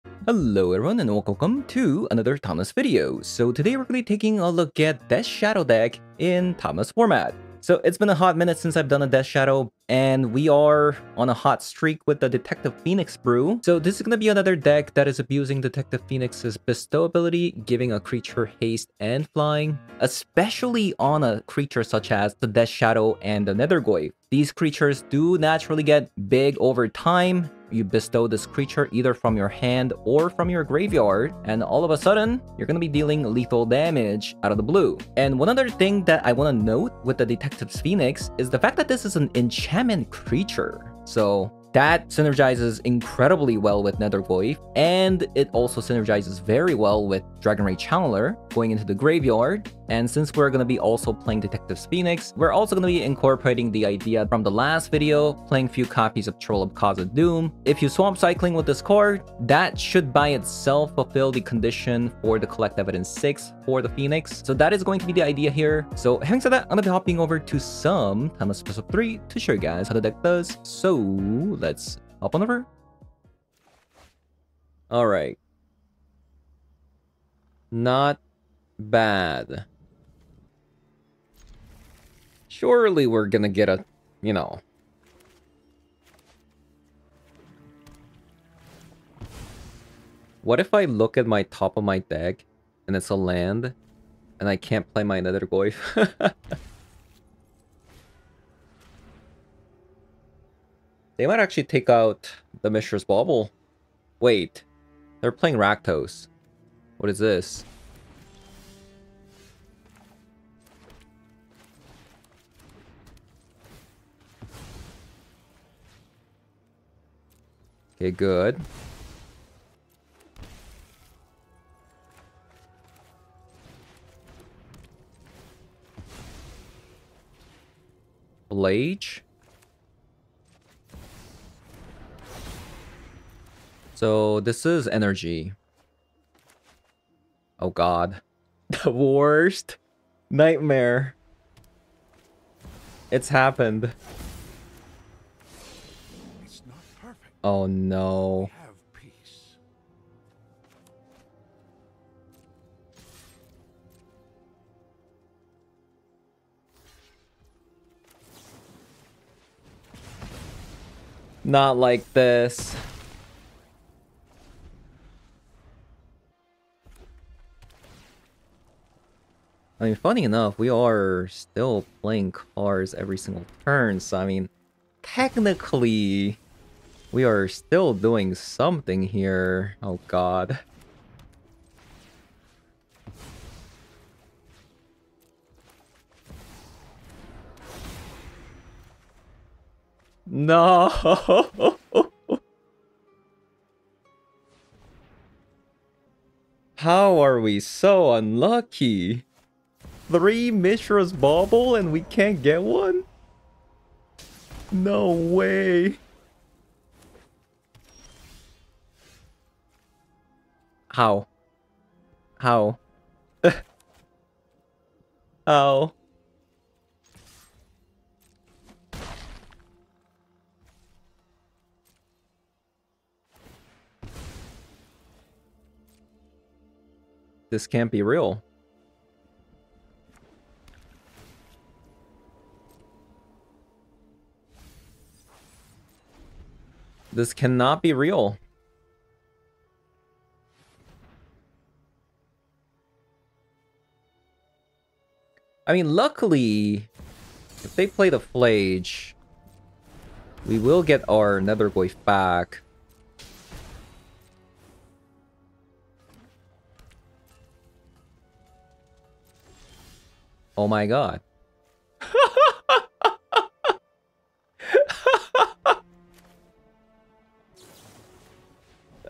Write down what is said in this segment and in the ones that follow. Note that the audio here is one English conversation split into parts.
Hello everyone and welcome to another Thomas video. So today we're going to be taking a look at Death Shadow deck in Thomas format. So it's been a hot minute since I've done a Death Shadow, and we are on a hot streak with the Detective Phoenix brew. So this is going to be another deck that is abusing Detective Phoenix's bestow ability, giving a creature haste and flying, especially on a creature such as the Death Shadow and the Nethergoyf. These creatures do naturally get big over time. You bestow this creature either from your hand or from your graveyard, and all of a sudden, you're gonna be dealing lethal damage out of the blue. And one other thing that I want to note with the Detective's Phoenix is the fact that this is an enchantment creature. So that synergizes incredibly well with Nethergoyf, and it also synergizes very well with Dragonray Channeler going into the graveyard. And since we're going to be also playing Detective's Phoenix, we're also going to be incorporating the idea from the last video, playing few copies of Troll of Khazad-dûm. If you swamp cycling with this card, that should by itself fulfill the condition for the Collect Evidence 6 for the Phoenix. So that is going to be the idea here. So having said that, I'm going to be hopping over to some Thomas Special 3 to show you guys how the deck does. So let's hop on over. All right. Not bad. Surely we're gonna get a, What if I look at my top of my deck and it's a land and I can't play my Nethergoyf? They might actually take out the Mishra's Bauble. Wait, they're playing Rakdos. What is this? Okay, good. Blage. So this is energy. Oh god. The worst nightmare. It's happened. It's not perfect. Oh no. We have peace. Not like this. I mean, funny enough, we are still playing cards every single turn, so I mean, technically, we are still doing something here. Oh god. No! How are we so unlucky? 3 Mishra's Bauble and we can't get one? No way. How? How? How? This can't be real. This cannot be real. I mean, luckily, if they play the Flage, we will get our Nethergoyf back. Oh my god.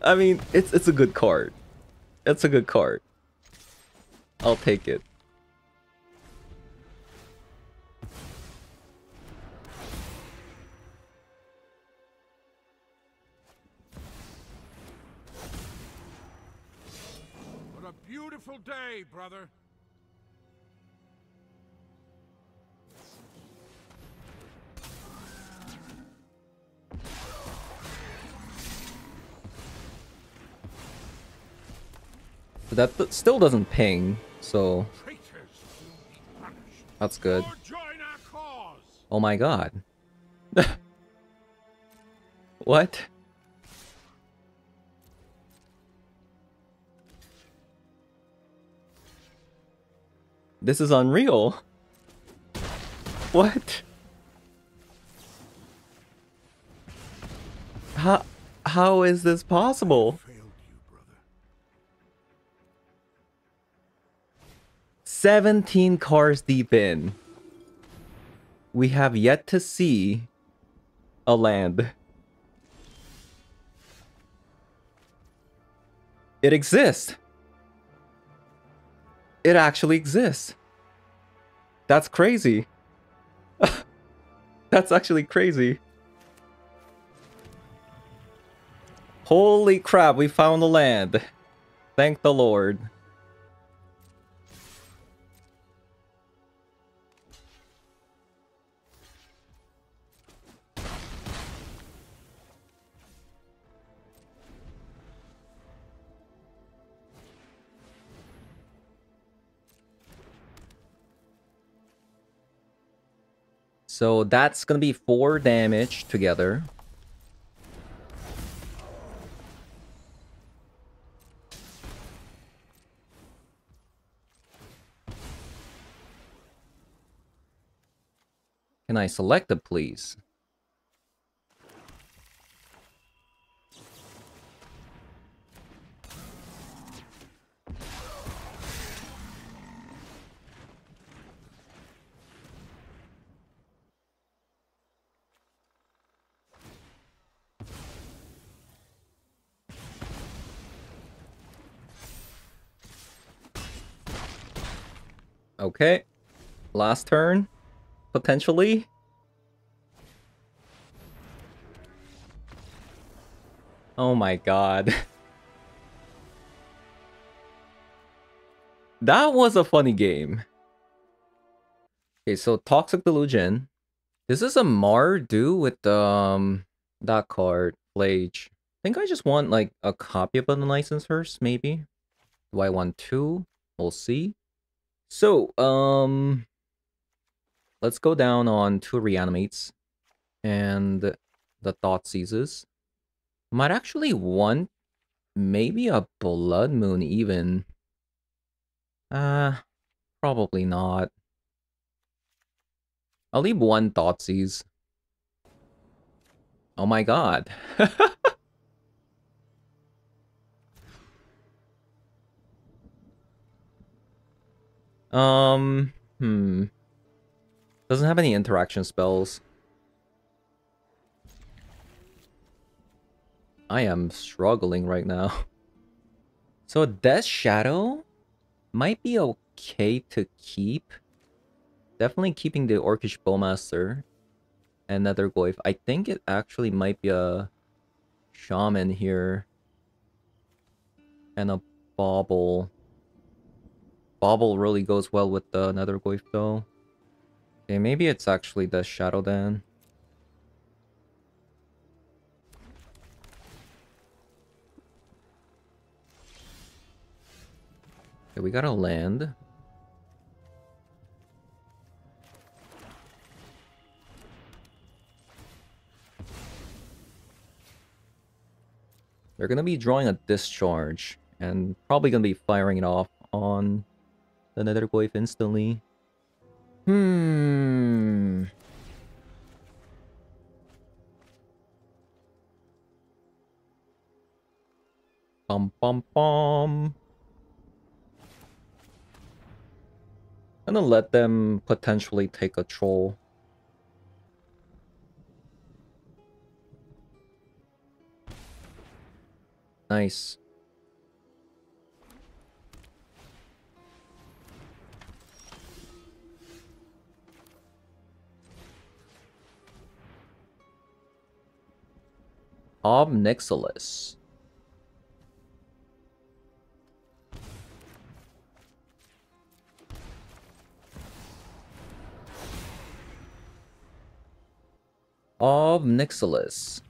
I mean, it's a good card. It's a good card. I'll take it. What a beautiful day, brother. That still doesn't ping, so Traitors will be punished. that's good. Or join our cause. Oh my god. What? This is unreal. What? How is this possible? Failed you, brother. 17 cars deep in. We have yet to see a land. It exists. It actually exists. That's crazy. That's actually crazy. Holy crap, we found the land. Thank the Lord. So that's gonna be 4 damage together. Can I select it, please? Okay. Last turn. Potentially. Oh my god. That was a funny game. Okay, so Toxic Delusion. This is a Mardu with that card, Flage. I think I just want like a copy of the license first, maybe. Do I want 2? We'll see. So, let's go down on 2 reanimates and the thought seizes. Might actually want maybe a blood moon even. Probably not. I'll leave 1 thought seize. Oh my god. Hmm. Doesn't have any interaction spells. I am struggling right now. So Death Shadow might be okay to keep. Definitely keeping the Orcish Bowmaster and Nether Goyf. I think it actually might be a Shaman here. And a Bauble. Bauble really goes well with the Nether Goyf though. Okay, maybe it's actually Death Shadow then. Okay, we gotta land. They're gonna be drawing a Discharge, and probably gonna be firing it off on the Nether Goyf instantly. Hmm. Bum bum bum. I'm gonna let them potentially take a troll. Nice. Obnixilis. Obnixilis.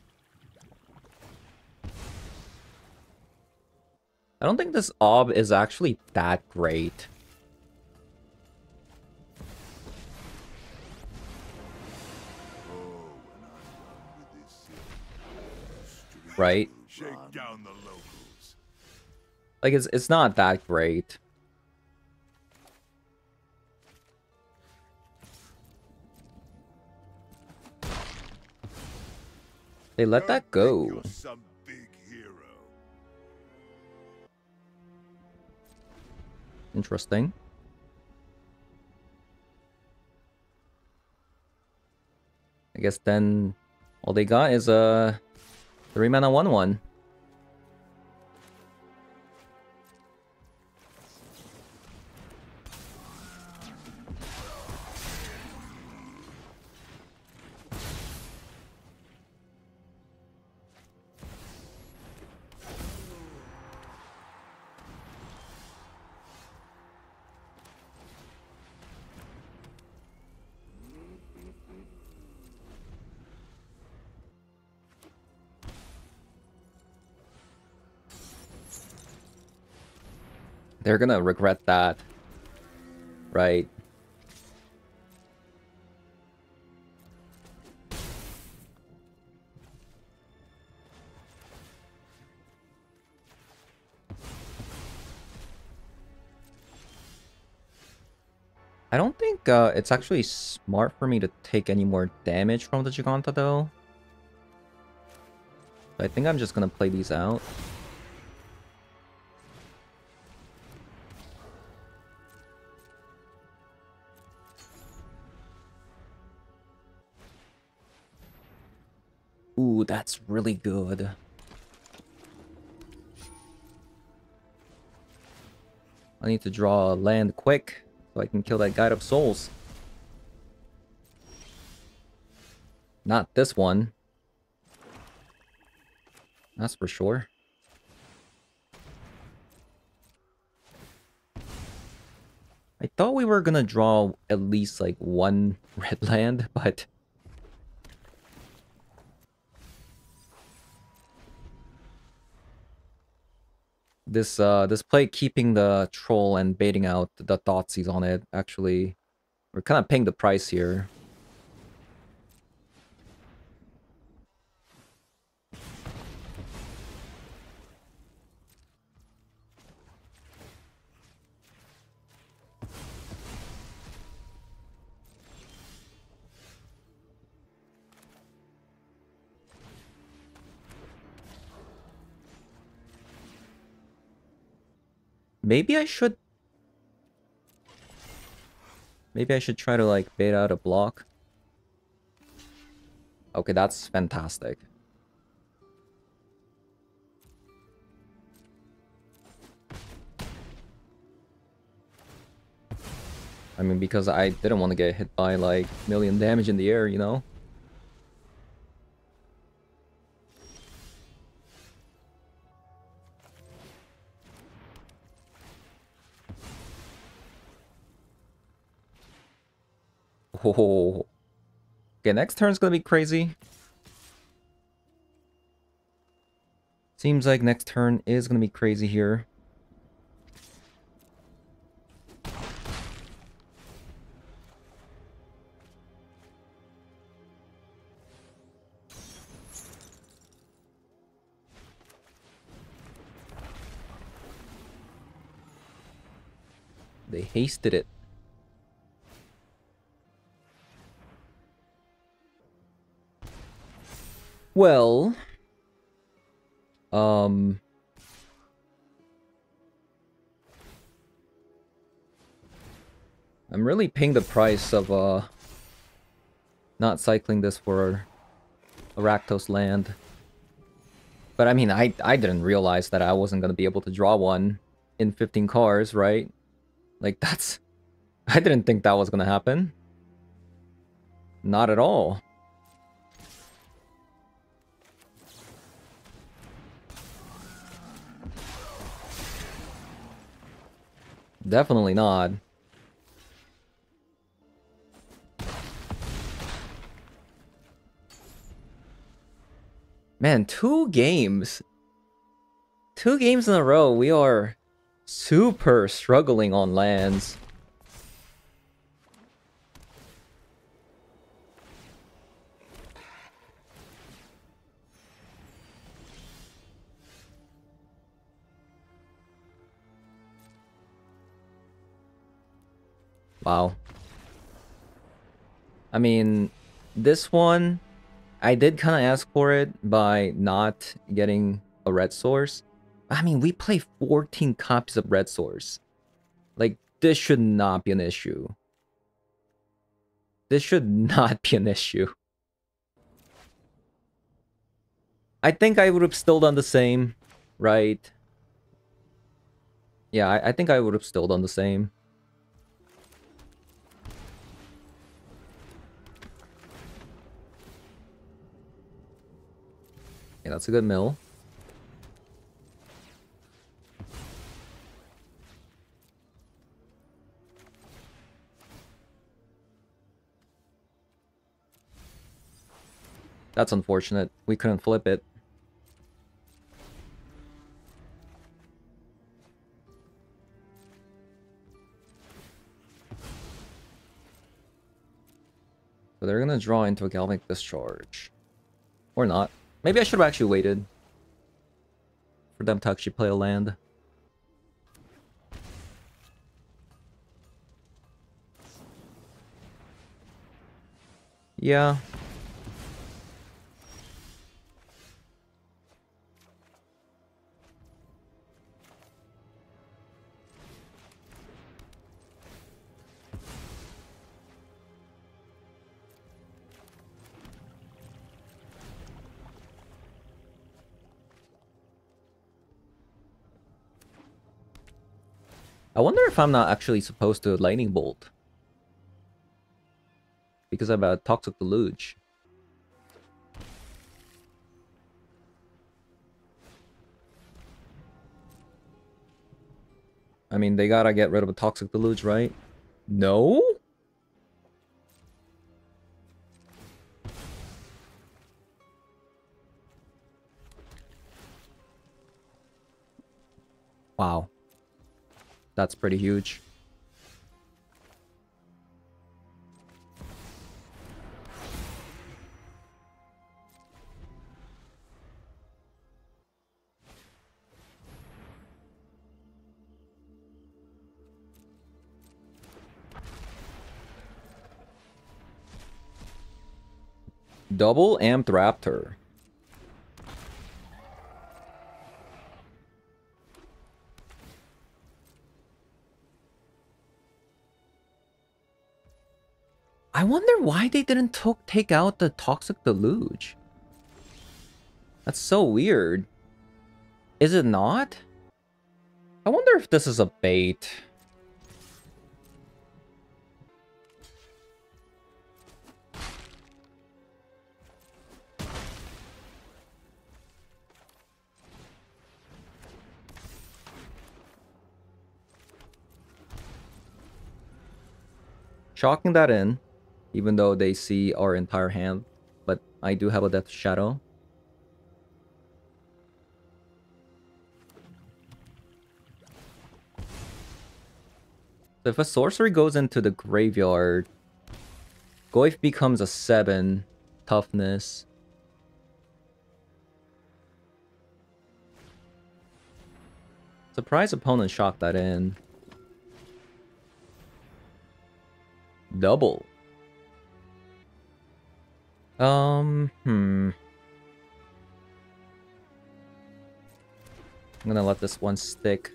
I don't think this ob is actually that great. Right? Shake down the locals. Like, it's not that great. They let that go. You're some big hero. Interesting. I guess then all they got is a 3-mana 1/1. They're gonna regret that. Right. I don't think it's actually smart for me to take any more damage from the Giganta, though. I think I'm just gonna play these out. Ooh, that's really good. I need to draw a land quick so I can kill that Guide of Souls. Not this one. That's for sure. I thought we were gonna draw at least like one red land, but this play keeping the troll and baiting out the Thoughtseize on it, actually, we're kind of paying the price here. Maybe I should try to like bait out a block. Okay, that's fantastic. I mean, because I didn't want to get hit by like million damage in the air, you know? Oh. Okay, next turn's gonna be crazy. Seems like next turn is gonna be crazy here. They hasted it. Well, I'm really paying the price of not cycling this for a Rakdos land. But I mean, I didn't realize that I wasn't gonna be able to draw one in 15 cards, right? Like that's I didn't think that was gonna happen. Not at all. Definitely not. Man, 2 games. 2 games in a row, we are super struggling on lands. Wow. I mean, this one, I did kind of ask for it by not getting a red source. I mean, we play 14 copies of red source. Like, this should not be an issue. This should not be an issue. I think I would have still done the same, right? Yeah, I think I would have still done the same. Yeah, that's a good mill. That's unfortunate. We couldn't flip it. So they're gonna draw into a Galvanic Discharge. Or not. Maybe I should have actually waited for them to actually play a land. Yeah. I wonder if I'm not actually supposed to Lightning Bolt. Because I'm a Toxic Deluge. I mean, they gotta get rid of a Toxic Deluge, right? No? Wow. That's pretty huge. Double Amped Raptor. I wonder why they didn't take out the Toxic Deluge. That's so weird. Is it not? I wonder if this is a bait. Shocking that in, even though they see our entire hand. But I do have a Death Shadow. So if a sorcery goes into the graveyard, Goyf becomes a 7 toughness. Surprise opponent shocked that in. Double. I'm gonna let this one stick.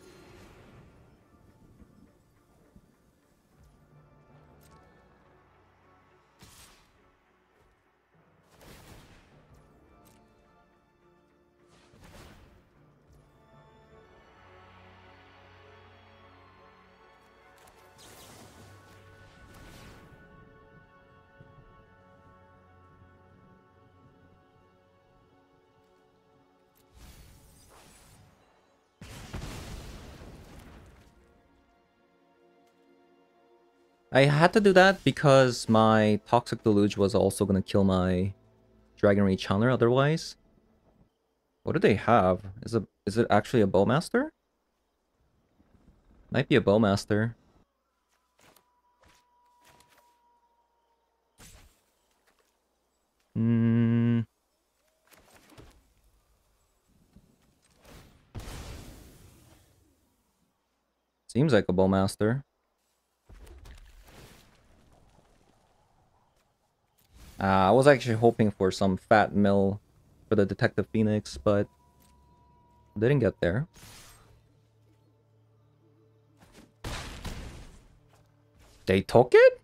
I had to do that because my Toxic Deluge was also going to kill my Dragon Rage Channeler otherwise. What do they have? Is Is it actually a bowmaster? Might be a bowmaster. Hmm. Seems like a bowmaster. I was actually hoping for some fat mill for the Detective Phoenix, but didn't get there. They took it?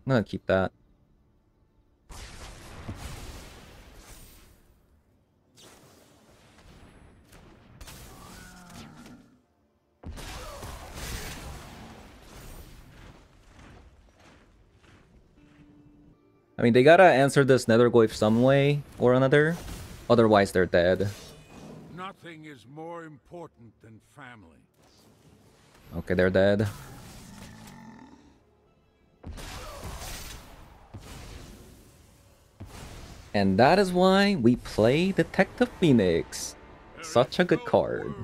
I'm gonna keep that. I mean, they gotta answer this Netherglyph some way or another. Otherwise, they're dead. Nothing is more important than family. Okay, they're dead. And that is why we play Detective Phoenix. Such a good card.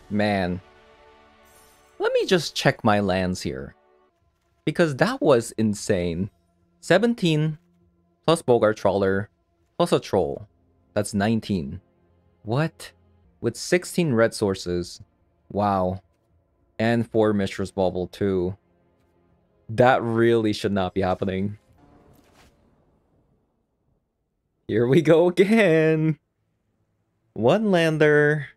Man. Let me just check my lands here. Because that was insane. 17 plus Bogart Trawler plus a Troll. That's 19. What? With 16 red sources. Wow. And 4 Mistress Bauble too. That really should not be happening. Here we go again. One lander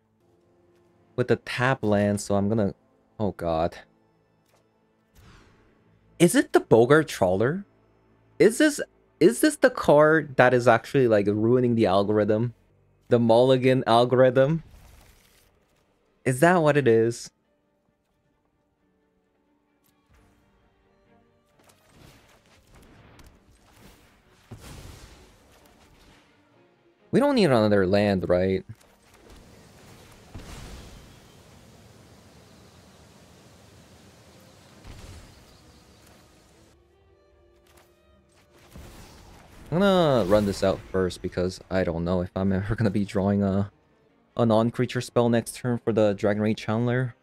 with the tap land, so I'm gonna... Oh god. Is it the Bogart Trawler? Is this the card that is actually like ruining the algorithm? The Mulligan algorithm? Is that what it is? We don't need another land, right? I'm gonna run this out first because I don't know if I'm ever gonna be drawing a non-creature spell next turn for the Dragon Rage Chandler.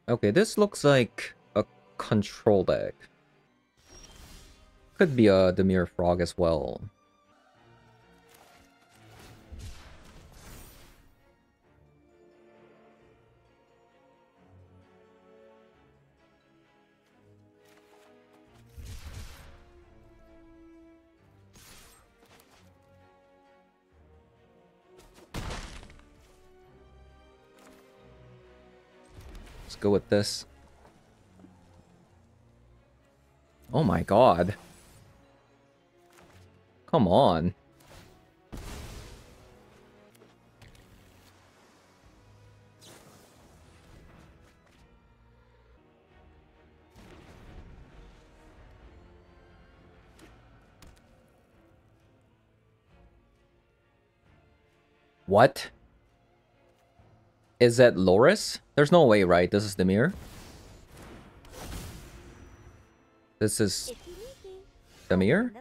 Okay, this looks like a control deck. Could be a Demir Frog as well. Let's go with this. Oh my god. Come on. What? Is that Loris? There's no way, right? This is Demir? This is Demir?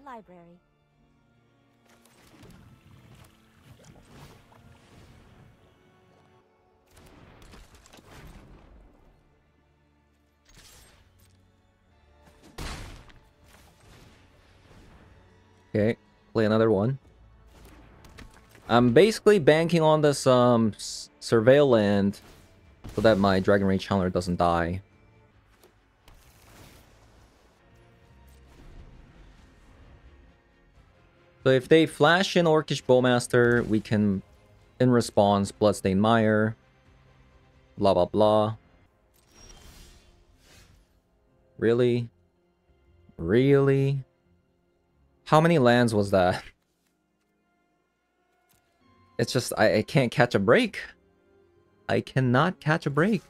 Okay, play another one. I'm basically banking on this Surveil land so that my Dragon Rage Chandler doesn't die. So if they flash in Orcish Bowmaster, we can, in response, Bloodstained Mire, blah blah blah. Really? Really? How many lands was that? It's just, I can't catch a break. I cannot catch a break.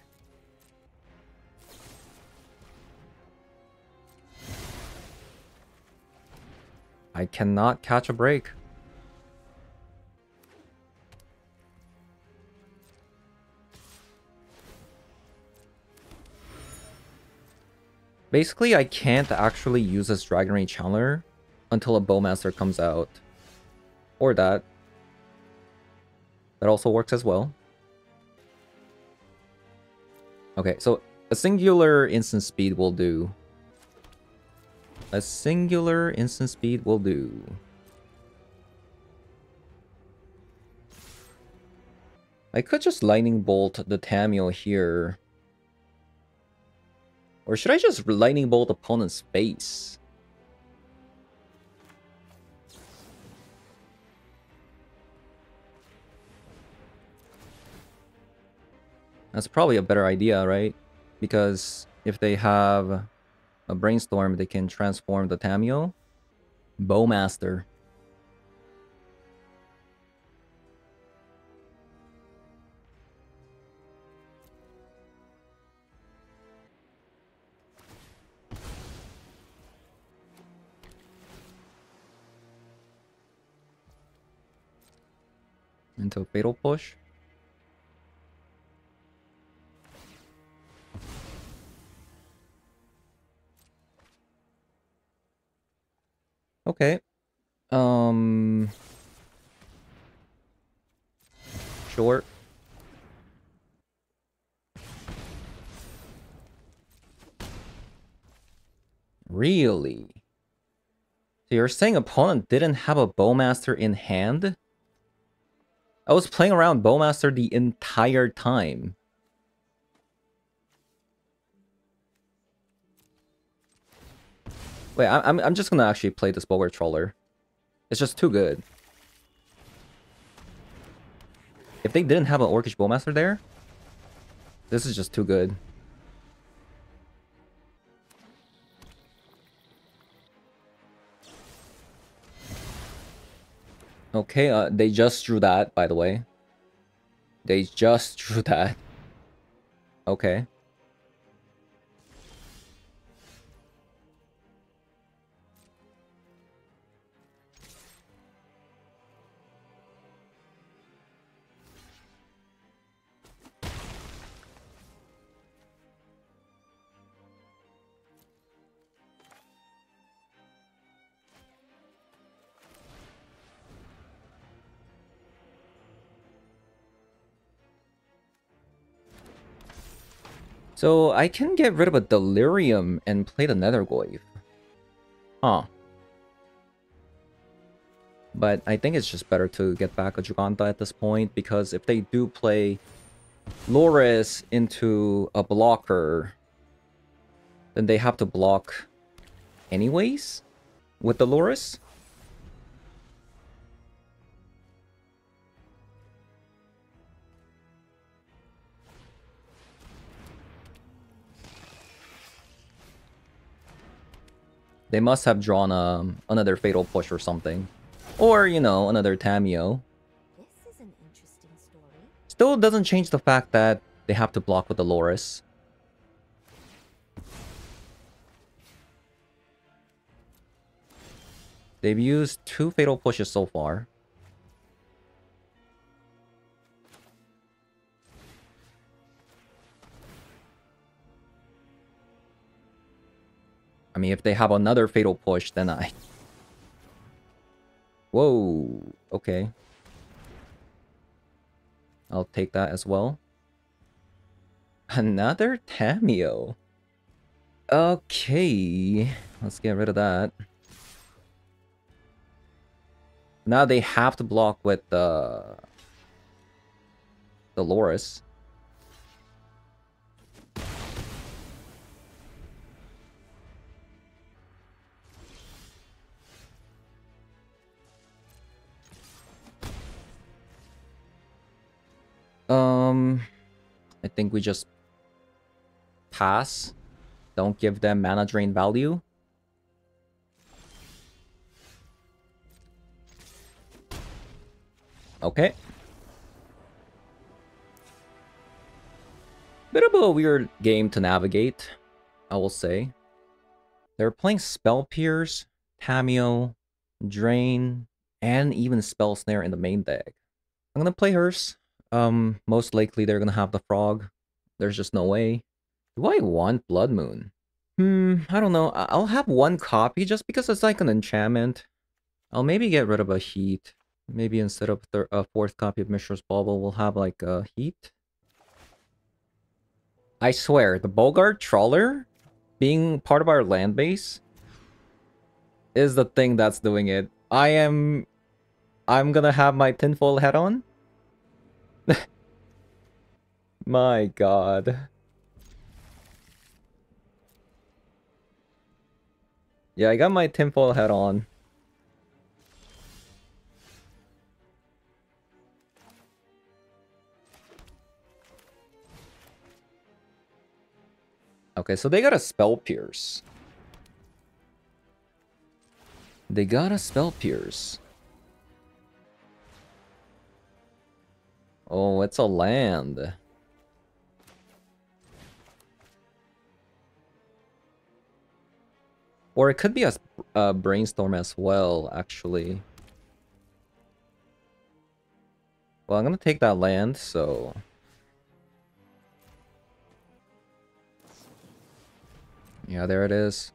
I cannot catch a break. Basically, I can't actually use this Dragon Rage Channeler until a Bowmaster comes out. Or that. That also works as well. Okay, so a singular instant speed will do. A singular instant speed will do. I could just Lightning Bolt the Tamio here. Or should I just Lightning Bolt opponent's face? That's probably a better idea, right? Because if they have a Brainstorm, they can transform the Tamio. Bowmaster. Into a Fatal Push. Okay. Sure. Really? So you're saying opponent didn't have a Bowmaster in hand? I was playing around Bowmaster the entire time. Wait, I'm just gonna actually play this Bulwark Troller. It's just too good. If they didn't have an Orcish Bowmaster there, this is just too good. Okay, they just drew that, by the way. They just drew that. Okay. So I can get rid of a Delirium and play the Nethergoyf. Huh. But I think it's just better to get back a Giganta at this point, because if they do play Loris into a blocker, then they have to block anyways with the Loris. They must have drawn another Fatal Push or something. Or, you know, another Tamio. This is an interesting story. Still doesn't change the fact that they have to block with the Loris. They've used 2 Fatal Pushes so far. I mean, if they have another Fatal Push, then I... Whoa, okay. I'll take that as well. Another Tamio. Okay, let's get rid of that. Now they have to block with the Loris. I think we just pass. Don't give them mana drain value. Okay. Bit of a weird game to navigate, I will say. They're playing Spell Pierce, Tamio, Drain, and even Spell Snare in the main deck. I'm gonna play hers. Most likely they're gonna have the Frog. There's just no way. Do I want Blood Moon? I don't know. I'll have one copy just because it's like an enchantment. I'll maybe get rid of a Heat. Maybe instead of a fourth copy of Mishra's Bauble, we'll have like a Heat. I swear, the Bogart Trawler being part of our land base is the thing that's doing it. I'm gonna have my tinfoil hat on. My god. Yeah, I got my tinfoil hat on. Okay, so they got a Spell Pierce. They got a Spell Pierce. Oh, it's a land. Or it could be a Brainstorm as well, actually. Well, I'm gonna take that land, so... Yeah, there it is.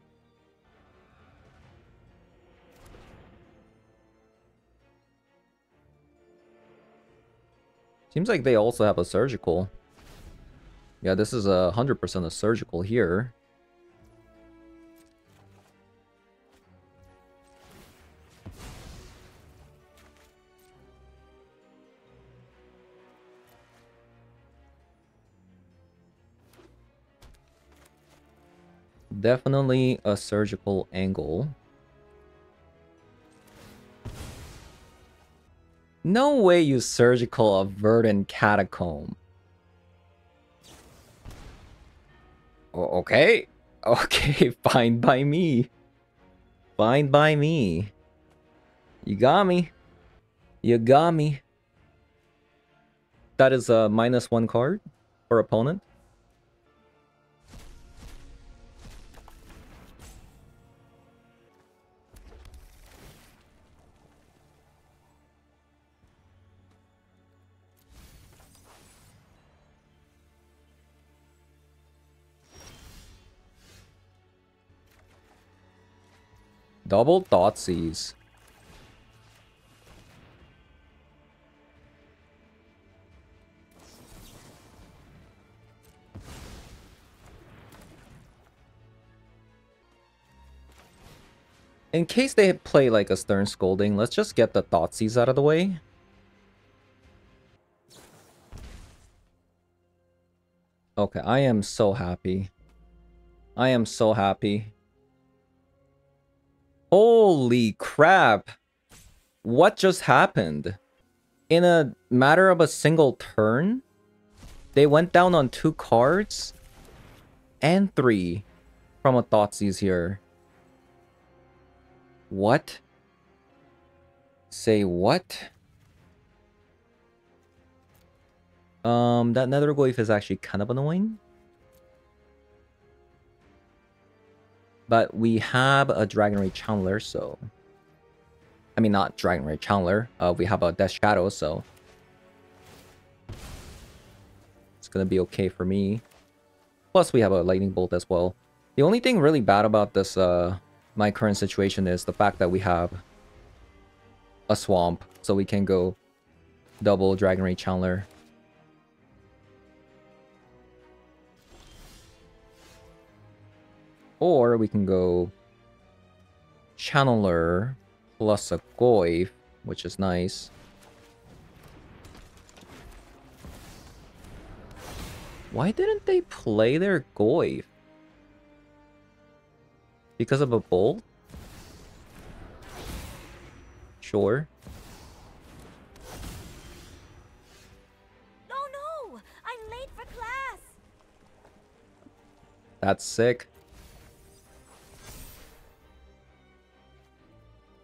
Seems like they also have a Surgical. Yeah, this is 100% a Surgical here. Definitely a Surgical angle. No way you Surgical a Verdant Catacomb. Okay. Okay, fine by me. Fine by me. You got me. You got me. That is a -1 card for opponent. Double Thoughtseize. In case they play like a Stern Scolding, let's just get the Thoughtseize out of the way. Okay, I am so happy. I am so happy. Holy crap. What just happened? In a matter of a single turn, they went down on 2 cards and 3 from a Thoughtseize here. What? Say what? That Netherglyph is actually kind of annoying. But we have a Dragonray Channeler, so... I mean, not Dragonray Channeler. We have a Death Shadow, so... it's gonna be okay for me. Plus, we have a Lightning Bolt as well. The only thing really bad about this, my current situation is the fact that we have a Swamp, so we can go double Dragonray Channeler. Or we can go Channeler plus a Goyf, which is nice. Why didn't they play their Goyf? Because of a Bolt? Sure. Oh no! I'm late for class! That's sick.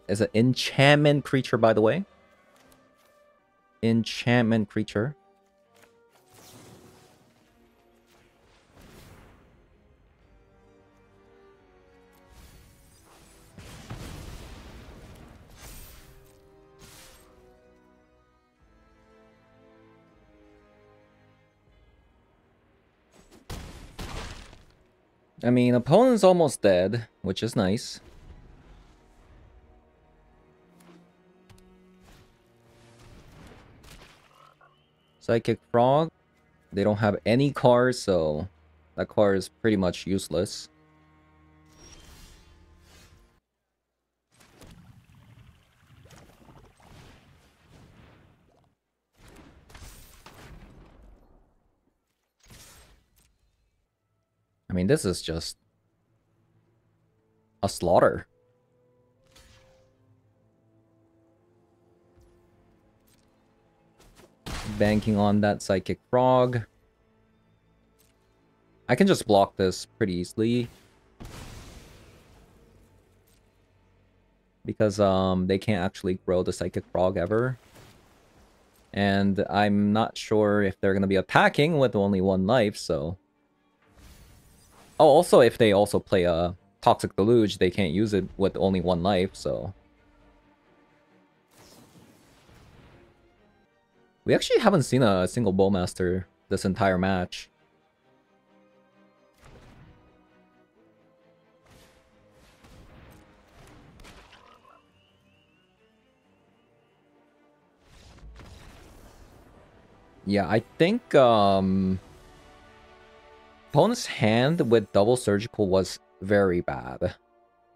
Is an enchantment creature, by the way. Enchantment creature. I mean, opponent's almost dead, which is nice. Psychic Frog. They don't have any cards, so that card is pretty much useless. I mean, this is just a slaughter. Banking on that Psychic Frog. I can just block this pretty easily. Because they can't actually grow the Psychic Frog ever. And I'm not sure if they're going to be attacking with only one life, so... Oh, also, if they also play a Toxic Deluge, they can't use it with only one life, so... We actually haven't seen a single Bowmaster this entire match. Yeah, I think opponent's hand with double surgical was very bad.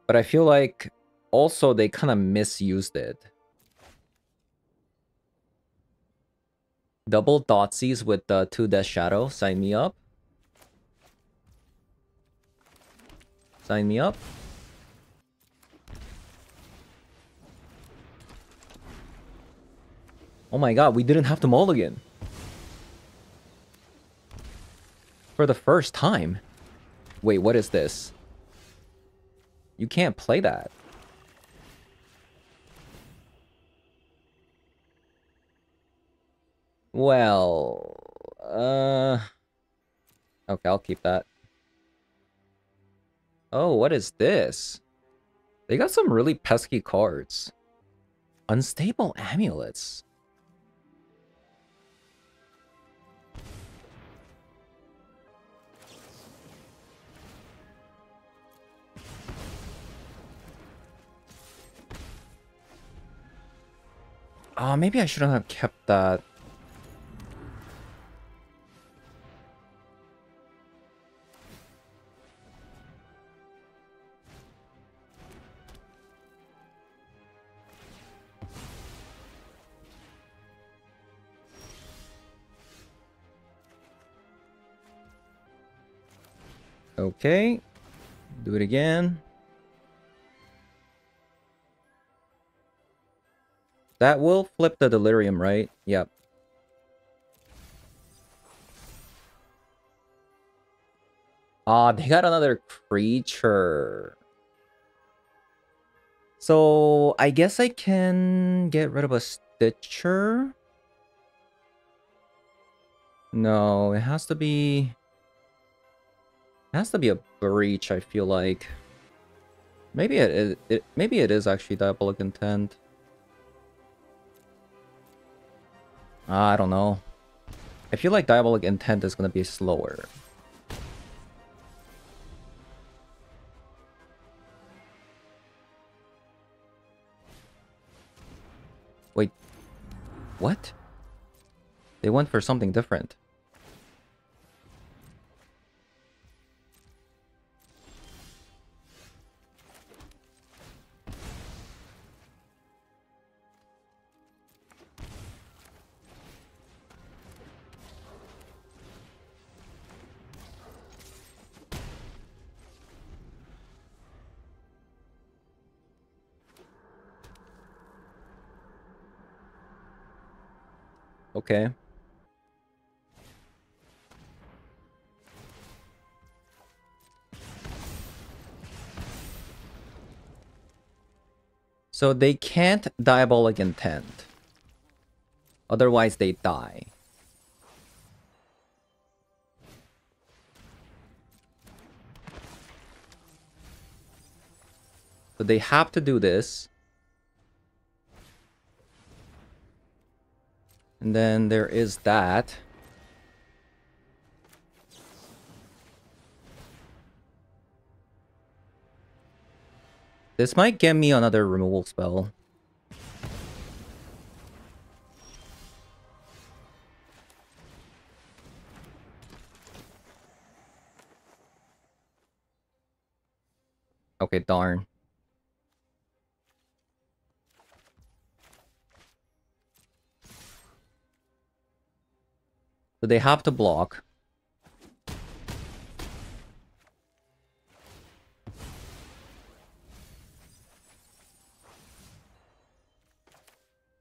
But I feel like also they kind of misused it. Double Dotsies with 2 Death Shadow, sign me up. Sign me up. Oh my god, we didn't have to mulligan. For the first time. Wait, what is this? You can't play that. Well... Okay, I'll keep that. Oh, what is this? They got some really pesky cards. Unstable Amulets. Maybe I shouldn't have kept that. Okay. Do it again. That will flip the Delirium, right? Yep. They got another creature. So, I guess I can get rid of a Stitcher? No, it has to be... It has to be a Breach, I feel like. Maybe maybe it is actually Diabolic Intent. I don't know. I feel like Diabolic Intent is going to be slower. Wait. What? They went for something different. Okay. So they can't Diabolic Intent. Otherwise they die. So they have to do this. And then there is that. This might get me another removal spell. Okay, darn. So they have to block.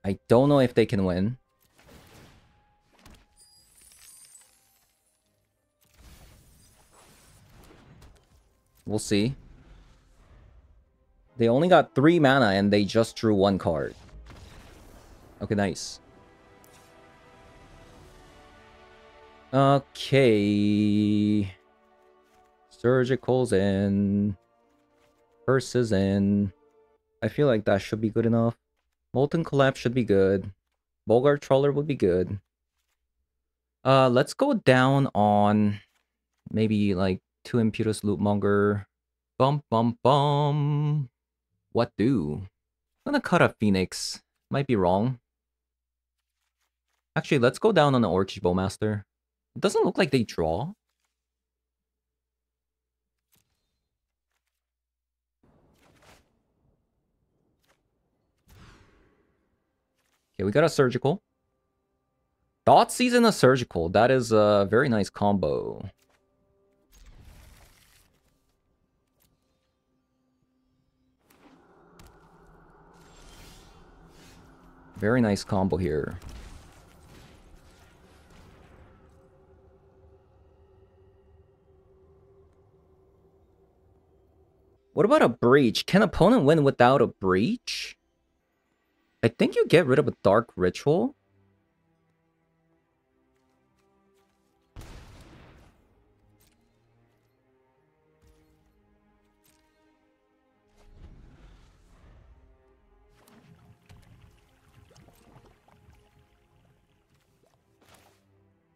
I don't know if they can win. We'll see. They only got 3 mana and they just drew 1 card. Okay, nice. Okay. Surgical's in. Curse is in. I feel like that should be good enough. Molten Collapse should be good. Bogart Trawler would be good. Let's go down on maybe like 2 Impetus Lootmonger. Bum bum bum. What do? I'm gonna cut a Phoenix. Might be wrong. Actually, let's go down on the Orcish Bowmaster. It doesn't look like they draw. Okay, we got a Surgical. Thoughtseize and a Surgical. That is a very nice combo. Very nice combo here. What about a Breach? Can opponent win without a Breach? I think you get rid of a Dark Ritual.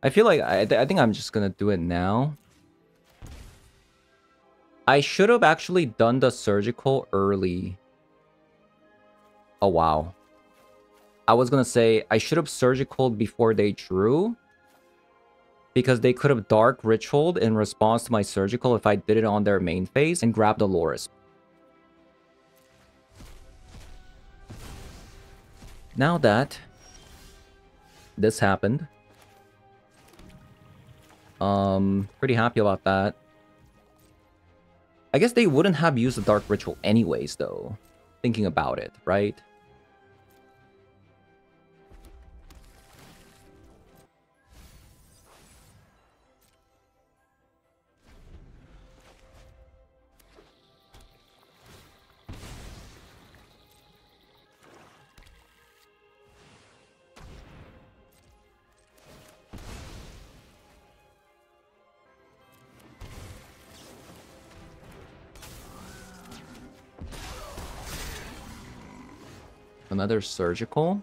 I feel like I think I'm just gonna do it now. I should have actually done the Surgical early. Oh, wow. I was gonna say, I should have Surgical before they drew. Because they could have Dark Ritualed in response to my Surgical if I did it on their main phase and grabbed a Loris. Now that this happened, pretty happy about that. I guess they wouldn't have used the Dark Ritual anyways, though. Thinking about it, right? Another Surgical.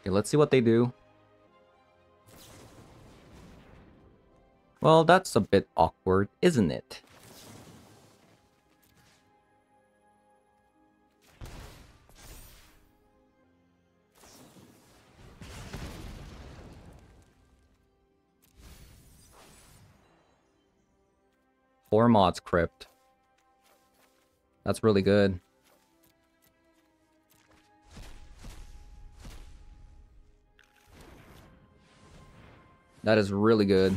Okay, let's see what they do. Well, that's a bit awkward, isn't it? Four mods crypt. That's really good. That is really good.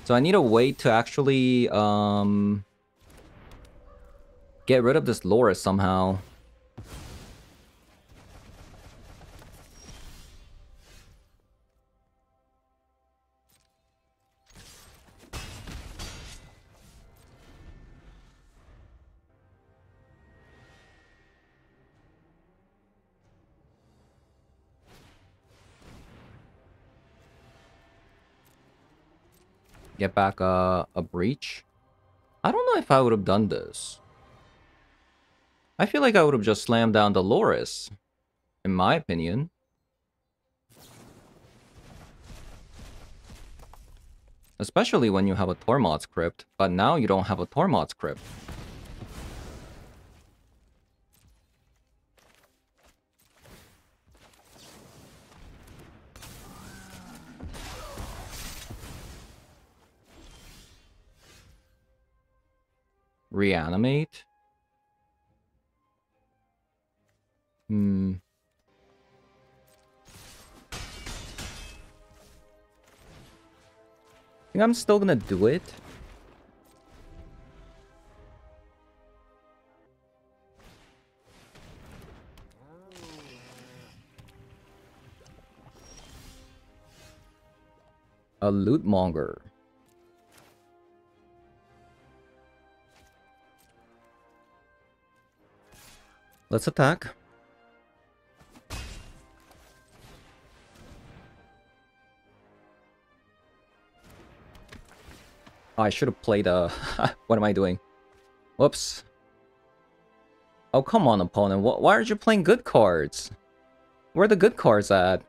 So I need a way to actually get rid of this Loris somehow. Get back a breach. I don't know if I would have done this. I feel like I would have just slammed down the Loris, in my opinion. Especially when you have a Tormod's Crypt, but now you don't have a Tormod's Crypt. Reanimate? I think I'm still gonna do it. A lootmonger. Let's attack. Oh, I should have played what am I doing? Whoops. Oh, come on, opponent. Why aren't you playing good cards? Where are the good cards at?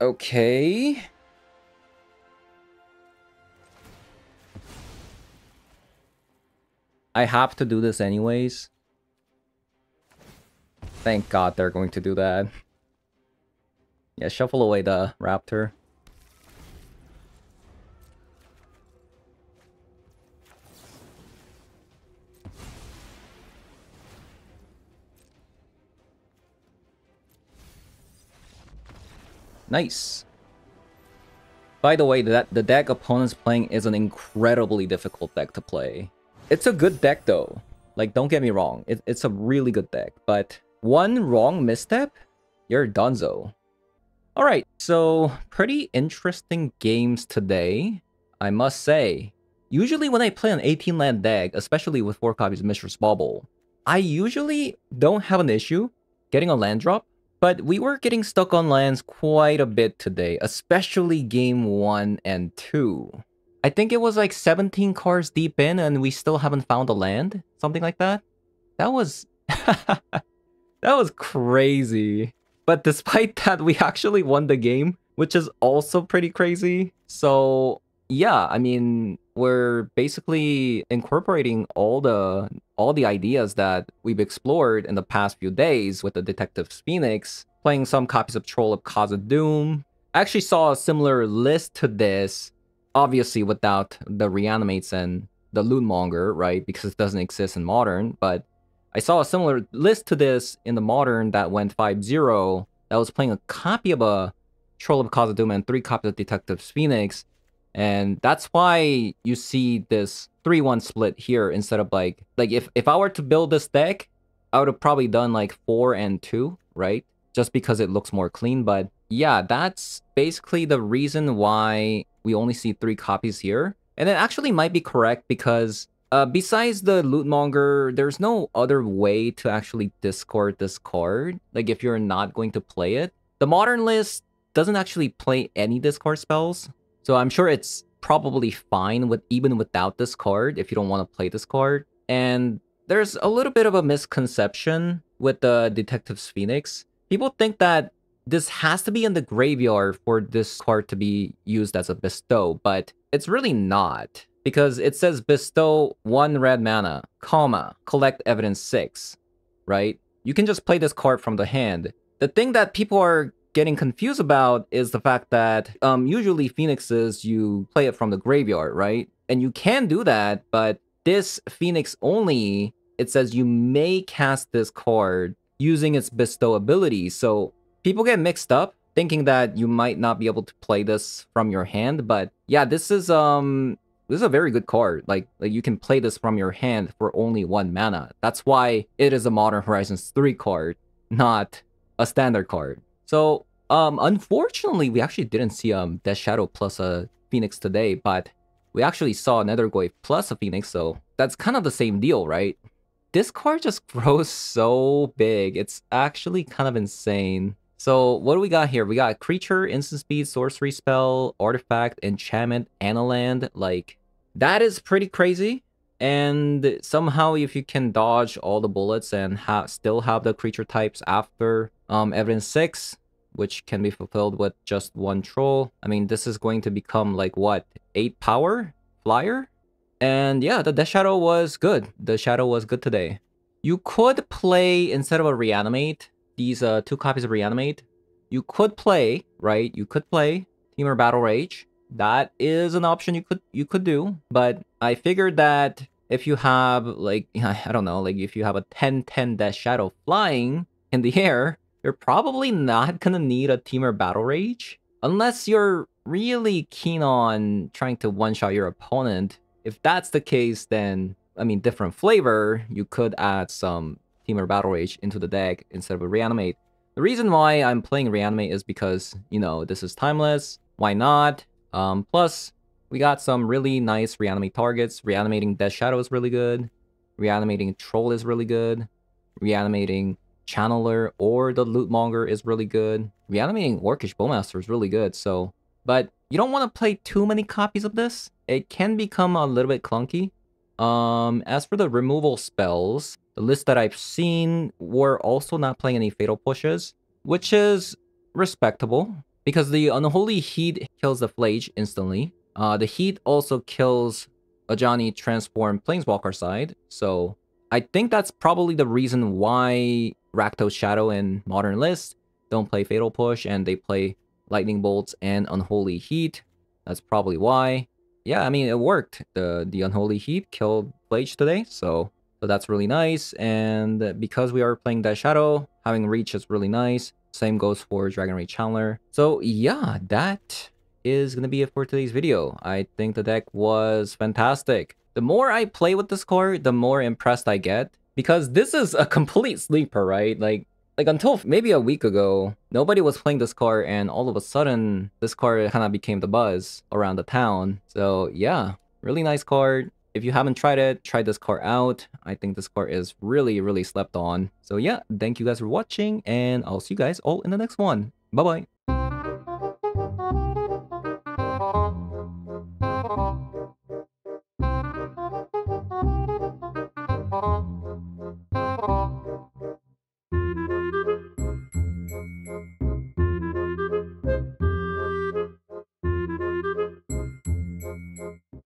Okay. I have to do this anyways. Thank God they're going to do that. Yeah, shuffle away the Raptor. Nice. By the way, the deck opponent's playing is an incredibly difficult deck to play. It's a good deck though. Like, don't get me wrong. It's a really good deck. But one wrong misstep, you're donezo. Alright, so pretty interesting games today, I must say. Usually when I play an 18-land deck, especially with 4 copies of Mistress Bauble, I usually don't have an issue getting a land drop. But we were getting stuck on lands quite a bit today, especially game 1 and 2. I think it was like 17 cards deep in and we still haven't found a land. Something like that. That was... that was crazy. But despite that, we actually won the game, which is also pretty crazy. So yeah, I mean, we're basically incorporating all the ideas that we've explored in the past few days with the Detective's Phoenix, playing some copies of Troll of Khazad-dûm. I actually saw a similar list to this, obviously without the Reanimates and the Lootmonger, right? Because it doesn't exist in Modern, but I saw a similar list to this in the Modern that went 5-0, that was playing a copy of a Troll of Khazad-dûm and 3 copies of Detective's Phoenix. And that's why you see this 3-1 split here instead of like if I were to build this deck, I would have probably done like 4 and 2, right? Just because it looks more clean. But yeah, that's basically the reason why we only see 3 copies here. And it actually might be correct because besides the Lootmonger, there's no other way to actually discard this card. Like if you're not going to play it. The Modern list doesn't actually play any discard spells. So I'm sure it's probably fine with even without this card if you don't want to play this card. And there's a little bit of a misconception with the Detective's Phoenix. People think that this has to be in the graveyard for this card to be used as a bestow, but it's really not. Because it says bestow 1 red mana, comma, collect evidence 6, right? You can just play this card from the hand. The thing that people are getting confused about is the fact that usually Phoenixes, you play it from the graveyard, right? And you can do that, but this Phoenix only, it says you may cast this card using its bestow ability. So people get mixed up thinking that you might not be able to play this from your hand, but yeah, this is a very good card. Like you can play this from your hand for only 1 mana. That's why it is a Modern Horizons 3 card, not a standard card. So, unfortunately, we actually didn't see Death Shadow plus a Phoenix today, but we actually saw Nethergoyf plus a Phoenix, so that's kind of the same deal, right? this card just grows so big. It's actually kind of insane. So what do we got here? We got creature, instant speed, sorcery spell, artifact, enchantment, and a land. Like, that is pretty crazy. And somehow if you can dodge all the bullets and still have the creature types after Evidence 6, which can be fulfilled with just one troll. I mean, this is going to become like, what, 8 power? Flyer? And yeah, the Death Shadow was good. The Shadow was good today. You could play, instead of a Reanimate, these 2 copies of Reanimate, you could play, right? You could play Temur Battle Rage. That is an option you could do. But I figured that if you have, like, I don't know, like if you have a 10/10 Death Shadow flying in the air, you're probably not gonna need a Temur Battle Rage. Unless you're really keen on trying to one-shot your opponent. If that's the case, then, I mean, different flavor, you could add some Temur Battle Rage into the deck instead of a Reanimate. The reason why I'm playing Reanimate is because, you know, this is timeless. Why not? Plus, we got some really nice Reanimate targets. Reanimating Death Shadow is really good. Reanimating Troll is really good. Reanimating Channeler or the Lootmonger is really good. Reanimating Orcish Bowmaster is really good, so... But you don't want to play too many copies of this. It can become a little bit clunky. As for the removal spells, the list that I've seen were also not playing any Fatal Pushes, which is respectable, because the Unholy Heat kills the Flage instantly. The Heat also kills a Ajani Transform Planeswalker side, so I think that's probably the reason why Rakdos Shadow and Modern List don't play Fatal Push, and they play Lightning Bolts and Unholy Heat. That's probably why. Yeah, I mean, it worked. The Unholy Heat killed Flage today, so that's really nice. And because we are playing Death Shadow, having Reach is really nice. Same goes for Dragon Rage Channeler. So yeah, that is going to be it for today's video. I think the deck was fantastic. The more I play with this card, the more impressed I get. Because this is a complete sleeper, right? Like until maybe a week ago, nobody was playing this card, and all of a sudden, this card kind of became the buzz around the town. So yeah, really nice card. If you haven't tried it, try this card out. I think this card is really, really slept on. So yeah, thank you guys for watching, and I'll see you guys all in the next one. Bye-bye.